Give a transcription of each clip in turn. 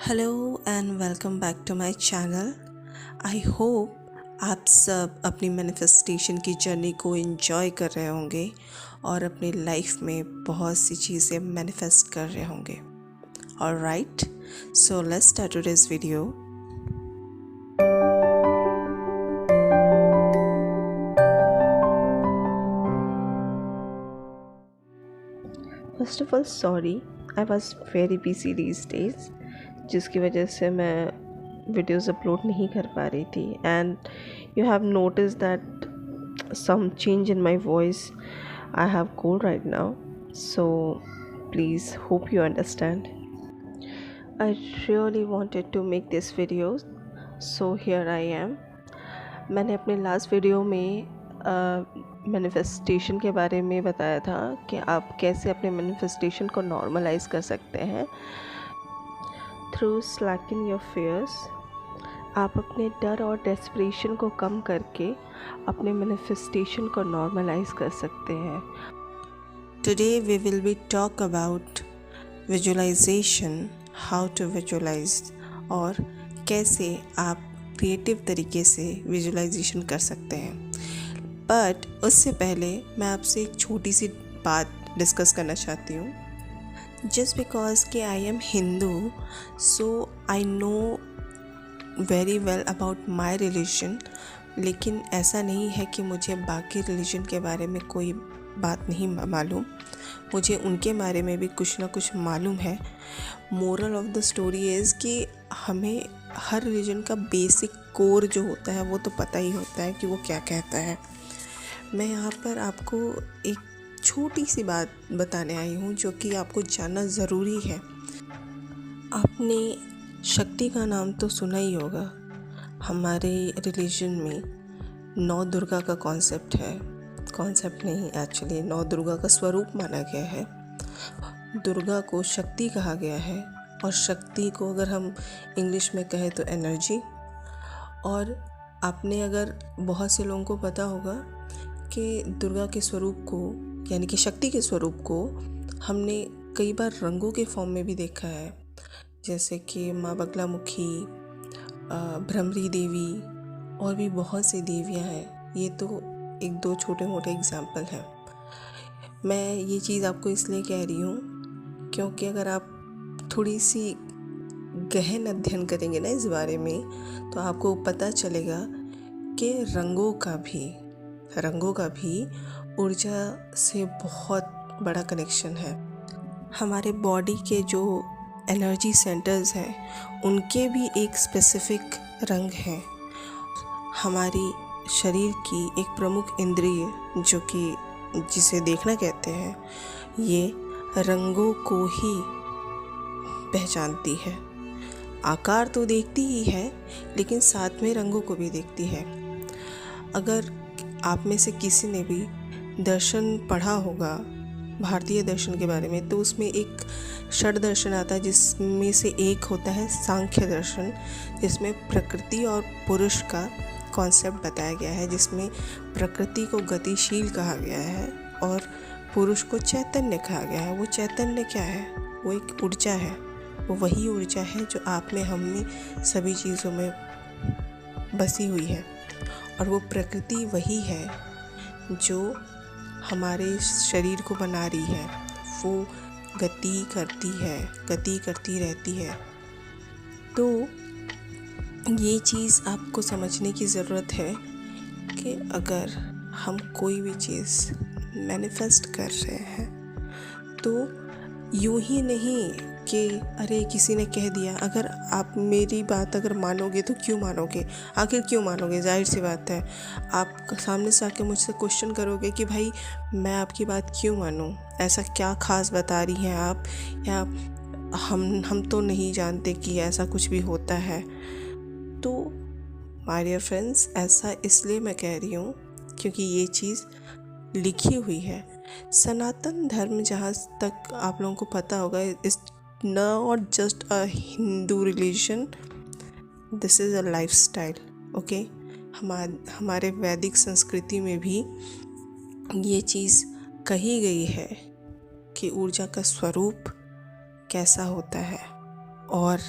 Hello and welcome back to my channel. I hope आप सब अपनी मैनिफेस्टेशन की जर्नी को एंजॉय कर रहे होंगे और अपनी लाइफ में बहुत सी चीज़ें मैनिफेस्ट कर रहे होंगे। Alright, so let's start today's video. First of all sorry, I was very busy these days, जिसकी वजह से मैं वीडियोस अपलोड नहीं कर पा रही थी। And you have notice that some change in my voice. I have cold right now, so please hope you understand. I really wanted to make this video, so here I am. मैंने अपने last video में manifestation के बारे में बताया था कि आप कैसे अपने मैनिफेस्टेशन को नॉर्मलाइज कर सकते हैं थ्रू स्लैकिंग योर फियर्स। आप अपने डर और डेस्परेशन को कम करके अपने मैनिफेस्टेशन को नॉर्मलाइज कर सकते हैं। Today we will be talk about visualization, how to visualize, और कैसे आप क्रिएटिव तरीके से विजुअलाइजेशन कर सकते हैं। बट उससे पहले मैं आपसे एक छोटी सी बात डिस्कस करना चाहती हूँ। जस्ट बिकॉज कि I am Hindu, so I know very well about my religion, लेकिन ऐसा नहीं है कि मुझे बाकी रिलीजन के बारे में कोई बात नहीं मालूम। मुझे उनके बारे में भी कुछ ना कुछ मालूम है। Moral of the story is कि हमें हर रिलीजन का बेसिक कोर जो होता है वो तो पता ही होता है कि वो क्या कहता है। मैं यहाँ पर आपको एक छोटी सी बात बताने आई हूँ जो कि आपको जानना ज़रूरी है। आपने शक्ति का नाम तो सुना ही होगा। हमारे रिलीजन में 9 दुर्गा का कॉन्सेप्ट है। कॉन्सेप्ट नहीं, एक्चुअली 9 दुर्गा का स्वरूप माना गया है। दुर्गा को शक्ति कहा गया है, और शक्ति को अगर हम इंग्लिश में कहें तो एनर्जी। और आपने अगर बहुत से लोगों को पता होगा कि दुर्गा के स्वरूप को, यानी कि शक्ति के स्वरूप को, हमने कई बार रंगों के फॉर्म में भी देखा है, जैसे कि माँ बगलामुखी, भ्रमरी देवी, और भी बहुत सी देवियाँ हैं। ये तो एक दो छोटे मोटे एग्जाम्पल हैं। मैं ये चीज़ आपको इसलिए कह रही हूँ क्योंकि अगर आप थोड़ी सी गहन अध्ययन करेंगे ना इस बारे में, तो आपको पता चलेगा कि रंगों का भी ऊर्जा से बहुत बड़ा कनेक्शन है। हमारे बॉडी के जो एनर्जी सेंटर्स हैं उनके भी एक स्पेसिफिक रंग हैं। हमारी शरीर की एक प्रमुख इंद्रिय जो कि जिसे देखना कहते हैं, ये रंगों को ही पहचानती है। आकार तो देखती ही है, लेकिन साथ में रंगों को भी देखती है। अगर आप में से किसी ने भी दर्शन पढ़ा होगा, भारतीय दर्शन के बारे में, तो उसमें एक षड दर्शन आता है, जिसमें से एक होता है सांख्य दर्शन, जिसमें प्रकृति और पुरुष का कॉन्सेप्ट बताया गया है, जिसमें प्रकृति को गतिशील कहा गया है और पुरुष को चैतन्य कहा गया है। वो चैतन्य क्या है? वो एक ऊर्जा है। वो वही ऊर्जा है जो आप में, हम में, सभी चीज़ों में बसी हुई है। और वो प्रकृति वही है जो हमारे शरीर को बना रही है। वो गति करती रहती है। तो ये चीज़ आपको समझने की ज़रूरत है कि अगर हम कोई भी चीज़ मैनिफेस्ट कर रहे हैं तो यूं ही नहीं कि अरे किसी ने कह दिया। अगर आप मेरी बात अगर मानोगे तो क्यों मानोगे? आखिर क्यों मानोगे? जाहिर सी बात है, आप सामने से आके मुझसे क्वेश्चन करोगे कि भाई मैं आपकी बात क्यों मानूं? ऐसा क्या खास बता रही हैं आप, या हम तो नहीं जानते कि ऐसा कुछ भी होता है। तो माय डियर फ्रेंड्स, ऐसा इसलिए मैं कह रही हूँ क्योंकि ये चीज़ लिखी हुई है। सनातन धर्म, जहाँ तक आप लोगों को पता होगा, is not just a Hindu religion, this is a life style. Okay, हमारे वैदिक संस्कृति में भी ये चीज़ कही गई है कि ऊर्जा का स्वरूप कैसा होता है, और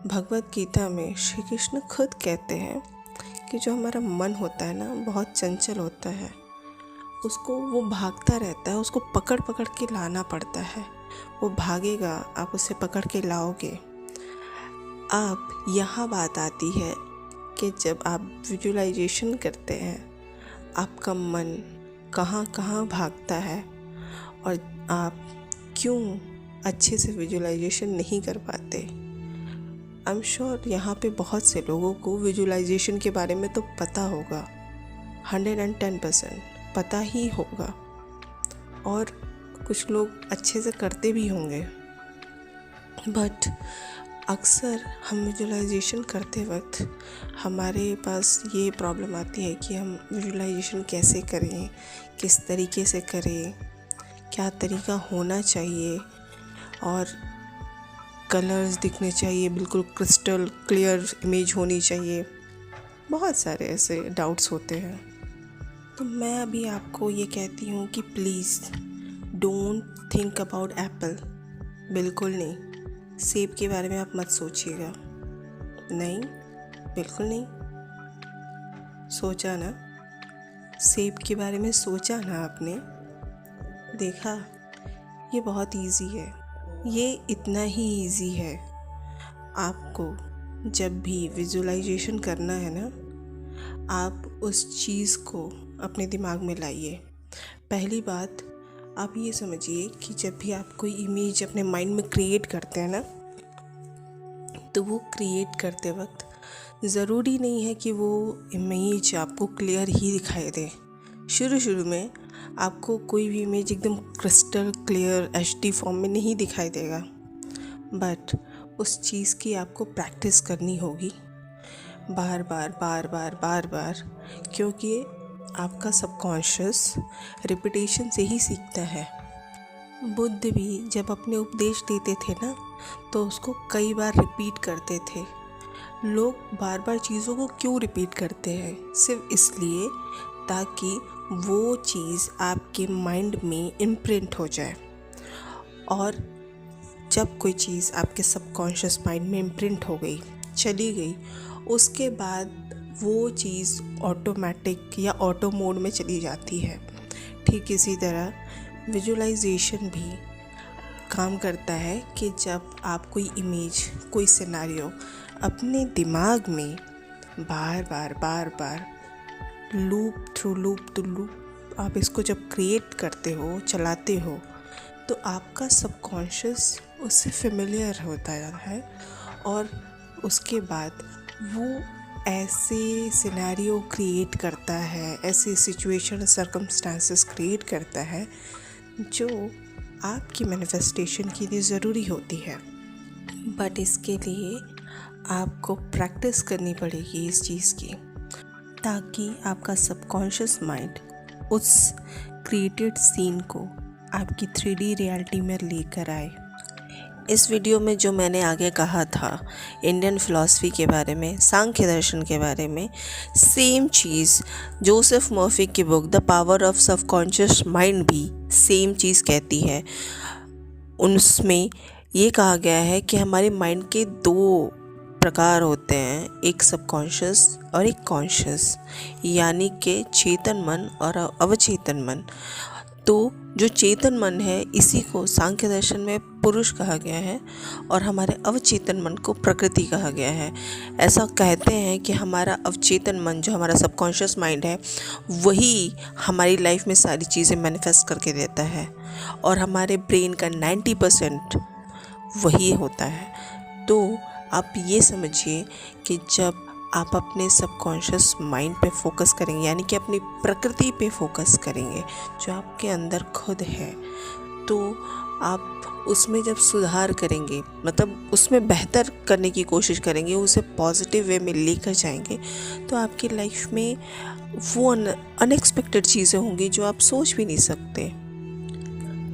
भगवत गीता में श्री कृष्ण खुद कहते हैं कि जो हमारा मन होता है ना, बहुत चंचल होता है, उसको वो भागता रहता है, उसको पकड़ पकड़ के लाना पड़ता है। वो भागेगा, आप उसे पकड़ के लाओगे। अब यहाँ बात आती है कि जब आप विजुअलाइजेशन करते हैं, आपका मन कहाँ कहाँ भागता है और आप क्यों अच्छे से विजुअलाइजेशन नहीं कर पाते। आई एम श्योर यहाँ पे बहुत से लोगों को विजुअलाइजेशन के बारे में तो पता होगा, 110% पता ही होगा, और कुछ लोग अच्छे से करते भी होंगे। बट अक्सर हम विजुअलाइजेशन करते वक्त हमारे पास ये प्रॉब्लम आती है कि हम विजुअलाइजेशन कैसे करें, किस तरीके से करें, क्या तरीका होना चाहिए, और कलर्स दिखने चाहिए, बिल्कुल क्रिस्टल क्लियर इमेज होनी चाहिए। बहुत सारे ऐसे डाउट्स होते हैं। तो मैं अभी आपको ये कहती हूँ कि please don't think about Apple. बिल्कुल नहीं, सेब के बारे में आप मत सोचिएगा। नहीं, बिल्कुल नहीं। सोचा ना, सेब के बारे में सोचा ना आपने? देखा, ये बहुत इजी है, ये इतना ही इजी है। आपको जब भी विजुअलाइजेशन करना है ना, आप उस चीज़ को अपने दिमाग में लाइए। पहली बात, आप ये समझिए कि जब भी आप कोई इमेज अपने माइंड में क्रिएट करते हैं ना, तो वो क्रिएट करते वक्त ज़रूरी नहीं है कि वो इमेज आपको क्लियर ही दिखाई दे। शुरू में आपको कोई भी इमेज एकदम क्रिस्टल क्लियर HD फॉर्म में नहीं दिखाई देगा, बट उस चीज़ की आपको प्रैक्टिस करनी होगी बार बार, क्योंकि आपका सबकॉन्शियस रिपीटेशन से ही सीखता है। बुद्ध भी जब अपने उपदेश देते थे ना, तो उसको कई बार रिपीट करते थे। लोग बार बार चीज़ों को क्यों रिपीट करते हैं? सिर्फ इसलिए ताकि वो चीज़ आपके माइंड में इम्प्रिंट हो जाए, और जब कोई चीज़ आपके सबकॉन्शियस माइंड में इम्प्रिंट हो गई, चली गई, उसके बाद वो चीज़ ऑटोमेटिक या ऑटो मोड में चली जाती है। ठीक इसी तरह विजुअलाइजेशन भी काम करता है कि जब आप कोई इमेज, कोई सिनेरियो अपने दिमाग में बार लूप टू लूप आप इसको जब क्रिएट करते हो, चलाते हो, तो आपका सबकॉन्शियस उससे फेमिलियर होता है, और उसके बाद वो ऐसे सिनेरियो क्रिएट करता है, ऐसे सिचुएशन सर्कमस्टांसेस क्रिएट करता है जो आपकी मैनिफेस्टेशन के लिए ज़रूरी होती है। बट इसके लिए आपको प्रैक्टिस करनी पड़ेगी इस चीज़ की, ताकि आपका सबकॉन्शियस माइंड उस क्रिएटेड सीन को आपकी 3D रियलिटी में लेकर आए। इस वीडियो में जो मैंने आगे कहा था इंडियन फ़िलॉसफी के बारे में, सांख्य दर्शन के बारे में, सेम चीज़ जोसेफ मर्फी की book the power of subconscious mind भी सेम चीज़ कहती है। उसमें ये कहा गया है कि हमारे माइंड के 2 प्रकार होते हैं, एक सबकॉन्शियस और एक कॉन्शियस, यानी कि चेतन मन और अवचेतन मन। तो जो चेतन मन है, इसी को सांख्य दर्शन में पुरुष कहा गया है, और हमारे अवचेतन मन को प्रकृति कहा गया है। ऐसा कहते हैं कि हमारा अवचेतन मन, जो हमारा सबकॉन्शियस माइंड है, वही हमारी लाइफ में सारी चीज़ें मैनिफेस्ट करके देता है, और हमारे ब्रेन का 90% वही होता है। तो आप ये समझिए कि जब आप अपने सबकॉन्शियस माइंड पे फोकस करेंगे, यानी कि अपनी प्रकृति पे फोकस करेंगे जो आपके अंदर खुद है, तो आप उसमें जब सुधार करेंगे, मतलब उसमें बेहतर करने की कोशिश करेंगे, उसे पॉजिटिव वे में लेकर जाएंगे, तो आपकी लाइफ में वो अनएक्सपेक्टेड चीज़ें होंगी जो आप सोच भी नहीं सकते।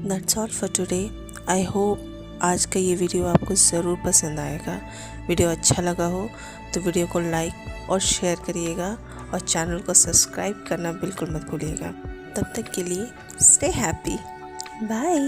That's all for today. I hope आज का ये वीडियो आपको ज़रूर पसंद आएगा। वीडियो अच्छा लगा हो तो वीडियो को लाइक और शेयर करिएगा, और चैनल को सब्सक्राइब करना बिल्कुल मत भूलिएगा। तब तक के लिए स्टे हैप्पी, बाय।